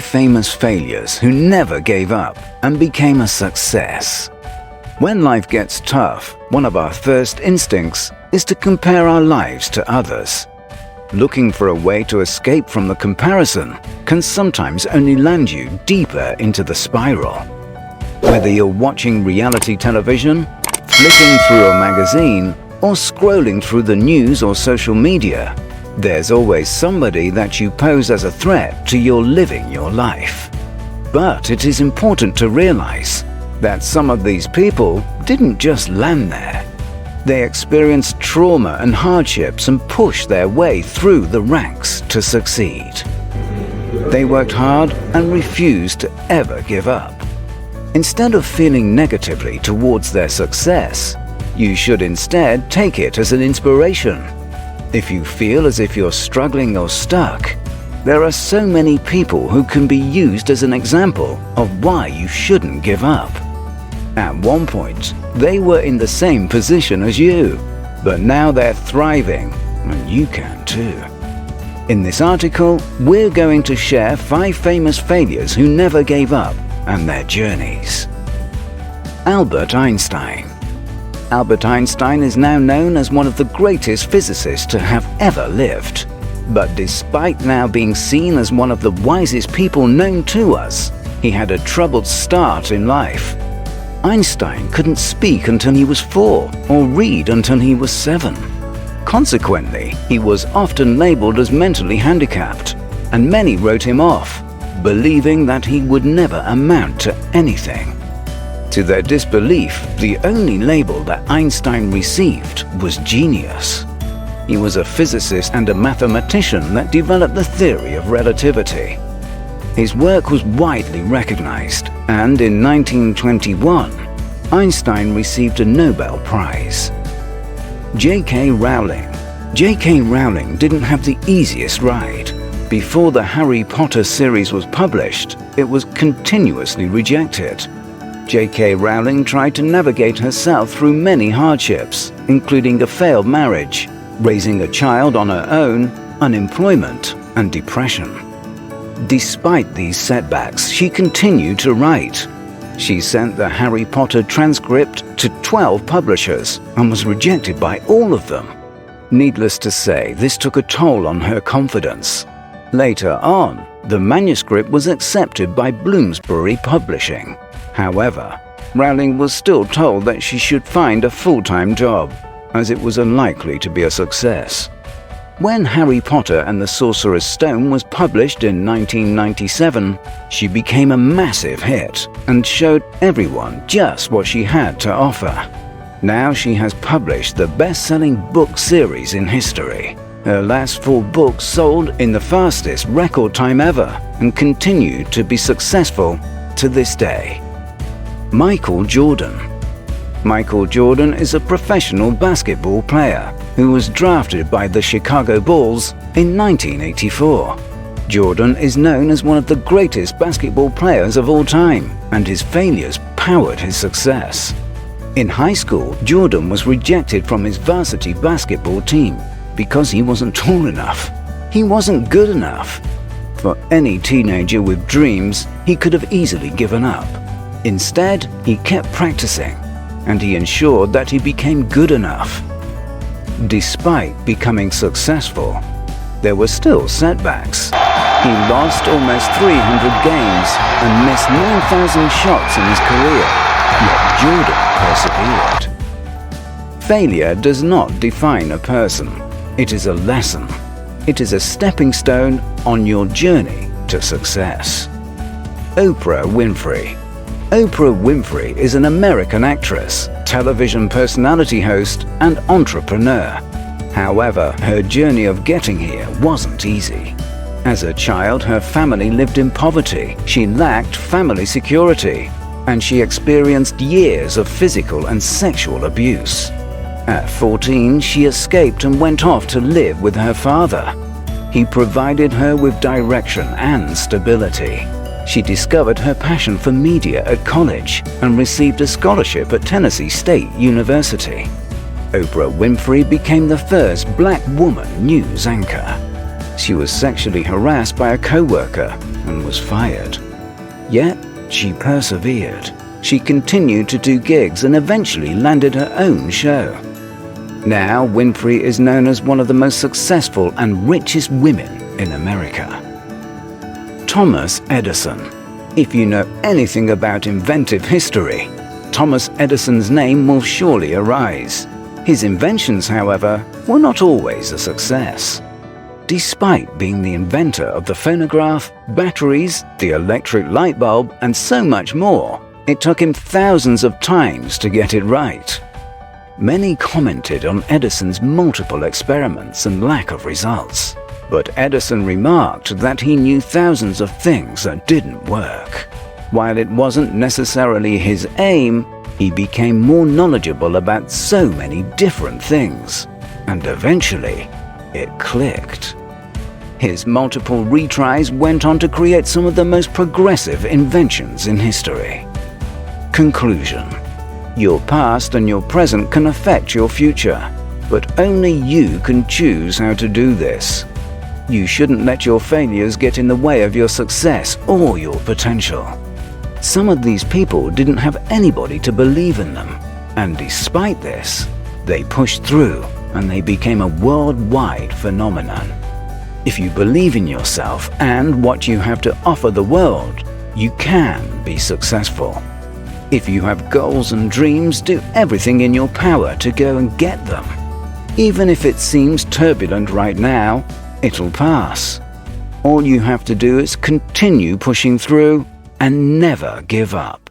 5 famous failures who never gave up and became a success. When life gets tough, one of our first instincts is to compare our lives to others. Looking for a way to escape from the comparison can sometimes only land you deeper into the spiral. Whether you're watching reality television, flipping through a magazine, or scrolling through the news or social media, there's always somebody that you pose as a threat to your living your life. But it is important to realize that some of these people didn't just land there. They experienced trauma and hardships and pushed their way through the ranks to succeed. They worked hard and refused to ever give up. Instead of feeling negatively towards their success, you should instead take it as an inspiration. If you feel as if you're struggling or stuck, there are so many people who can be used as an example of why you shouldn't give up. At one point, they were in the same position as you, but now they're thriving, and you can too. In this article, we're going to share 5 famous failures who never gave up and their journeys. Albert Einstein. Albert Einstein is now known as one of the greatest physicists to have ever lived. But despite now being seen as one of the wisest people known to us, he had a troubled start in life. Einstein couldn't speak until he was 4 or read until he was 7. Consequently, he was often labeled as mentally handicapped, and many wrote him off, believing that he would never amount to anything. To their disbelief, the only label that Einstein received was genius. He was a physicist and a mathematician that developed the theory of relativity. His work was widely recognized, and in 1921, Einstein received a Nobel Prize. J.K. Rowling. J.K. Rowling didn't have the easiest ride. Before the Harry Potter series was published, it was continuously rejected. J.K. Rowling tried to navigate herself through many hardships, including a failed marriage, raising a child on her own, unemployment, and depression. Despite these setbacks, she continued to write. She sent the Harry Potter transcript to 12 publishers and was rejected by all of them. Needless to say, this took a toll on her confidence. Later on, the manuscript was accepted by Bloomsbury Publishing. However, Rowling was still told that she should find a full-time job, as it was unlikely to be a success. When Harry Potter and the Sorcerer's Stone was published in 1997, she became a massive hit and showed everyone just what she had to offer. Now she has published the best-selling book series in history. Her last 4 books sold in the fastest record time ever and continue to be successful to this day. Michael Jordan. Michael Jordan is a professional basketball player who was drafted by the Chicago Bulls in 1984. Jordan is known as one of the greatest basketball players of all time, and his failures powered his success. In high school, Jordan was rejected from his varsity basketball team because he wasn't tall enough. He wasn't good enough. For any teenager with dreams, he could have easily given up. Instead, he kept practicing, and he ensured that he became good enough. Despite becoming successful, there were still setbacks. He lost almost 300 games and missed 9,000 shots in his career, yet Jordan persevered. Failure does not define a person. It is a lesson. It is a stepping stone on your journey to success. Oprah Winfrey. Oprah Winfrey is an American actress, television personality host, and entrepreneur. However, her journey of getting here wasn't easy. As a child, her family lived in poverty. She lacked family security, and she experienced years of physical and sexual abuse. At 14, she escaped and went off to live with her father. He provided her with direction and stability. She discovered her passion for media at college and received a scholarship at Tennessee State University. Oprah Winfrey became the first black woman news anchor. She was sexually harassed by a co-worker and was fired. Yet, she persevered. She continued to do gigs and eventually landed her own show. Now, Winfrey is known as one of the most successful and richest women in America. Thomas Edison. If you know anything about inventive history, Thomas Edison's name will surely arise. His inventions, however, were not always a success. Despite being the inventor of the phonograph, batteries, the electric light bulb, and so much more, it took him thousands of times to get it right. Many commented on Edison's multiple experiments and lack of results. But Edison remarked that he knew thousands of things that didn't work. While it wasn't necessarily his aim, he became more knowledgeable about so many different things. And eventually, it clicked. His multiple retries went on to create some of the most progressive inventions in history. Conclusion. Your past and your present can affect your future, but only you can choose how to do this. You shouldn't let your failures get in the way of your success or your potential. Some of these people didn't have anybody to believe in them, and despite this, they pushed through and they became a worldwide phenomenon. If you believe in yourself and what you have to offer the world, you can be successful. If you have goals and dreams, do everything in your power to go and get them. Even if it seems turbulent right now, it'll pass. All you have to do is continue pushing through and never give up.